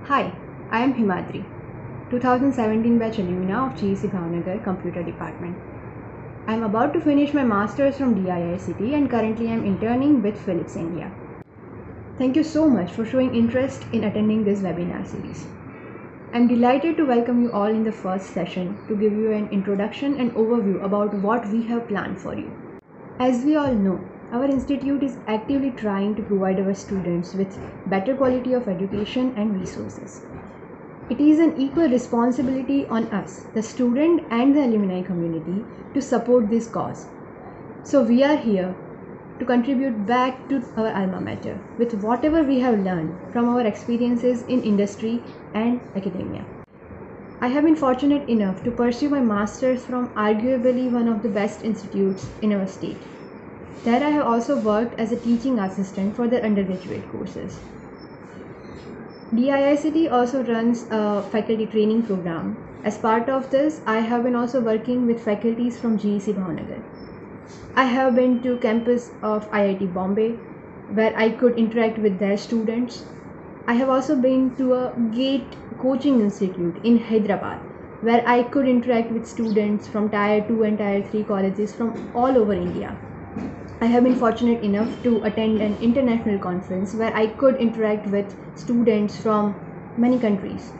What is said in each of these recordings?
Hi, I am Himadri, 2017 batch alumna of GEC Bhavnagar Computer Department. I am about to finish my Masters from DIICT and currently I am interning with Philips India. Thank you so much for showing interest in attending this webinar series. I am delighted to welcome you all in the first session to give you an introduction and overview about what we have planned for you. As we all know, our institute is actively trying to provide our students with better quality of education and resources. It is an equal responsibility on us, the student and the alumni community, to support this cause. So we are here to contribute back to our alma mater with whatever we have learned from our experiences in industry and academia. I have been fortunate enough to pursue my masters from arguably one of the best institutes in our state. There I have also worked as a teaching assistant for their undergraduate courses. DIICT also runs a faculty training program. As part of this, I have been also working with faculties from GEC Bhavnagar. I have been to campus of IIT Bombay, where I could interact with their students. I have also been to a GATE coaching institute in Hyderabad, where I could interact with students from Tier 2 and Tier 3 colleges from all over India. I have been fortunate enough to attend an international conference where I could interact with students from many countries.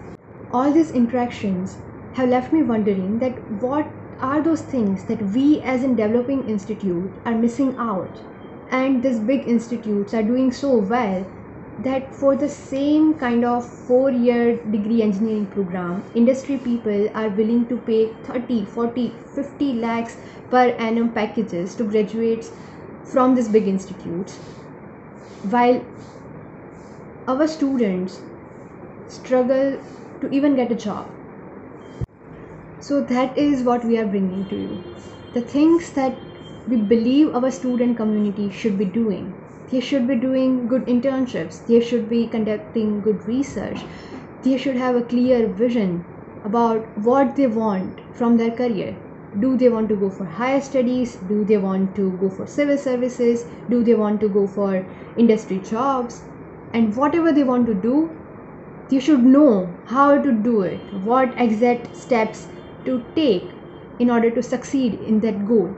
All these interactions have left me wondering that what are those things that we as in developing institute are missing out, and these big institutes are doing so well that for the same kind of 4-year degree engineering program, industry people are willing to pay 30, 40, 50 lakhs per annum packages to graduates from these big institutes, while our students struggle to even get a job. So that is what we are bringing to you. The things that we believe our student community should be doing. They should be doing good internships. They should be conducting good research. They should have a clear vision about what they want from their career. Do they want to go for higher studies? Do they want to go for civil services? Do they want to go for industry jobs? And whatever they want to do, they should know how to do it, what exact steps to take in order to succeed in that goal.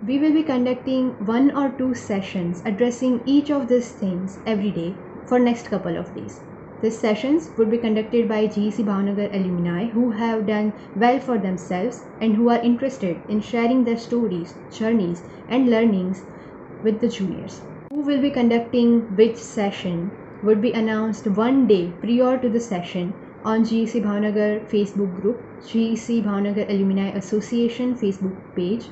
We will be conducting 1 or 2 sessions addressing each of these things every day for next couple of days. These sessions would be conducted by GEC Bhavnagar alumni who have done well for themselves and who are interested in sharing their stories, journeys and learnings with the juniors. Who will be conducting which session would be announced one day prior to the session on GEC Bhavnagar Facebook group, GEC Bhavnagar Alumni Association Facebook page,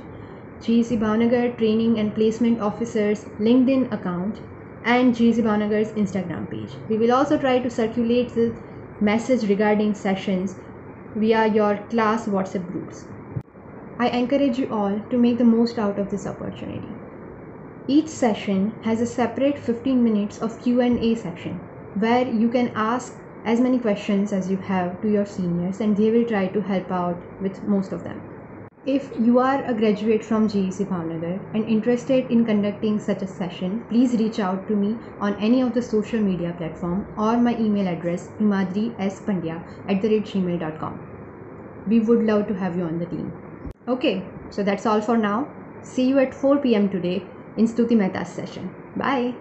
GEC Bhavnagar Training and Placement Officers LinkedIn account, and GEC Bhavnagar's Instagram page. We will also try to circulate the message regarding sessions via your class WhatsApp groups. I encourage you all to make the most out of this opportunity. Each session has a separate 15 minutes of Q&A session where you can ask as many questions as you have to your seniors and they will try to help out with most of them. If you are a graduate from GEC Bhavnagar and interested in conducting such a session, please reach out to me on any of the social media platform or my email address himadrispandia@gmail.com. We would love to have you on the team. Okay, so that's all for now. See you at 4 p.m. today in Stuti Mehta's session. Bye.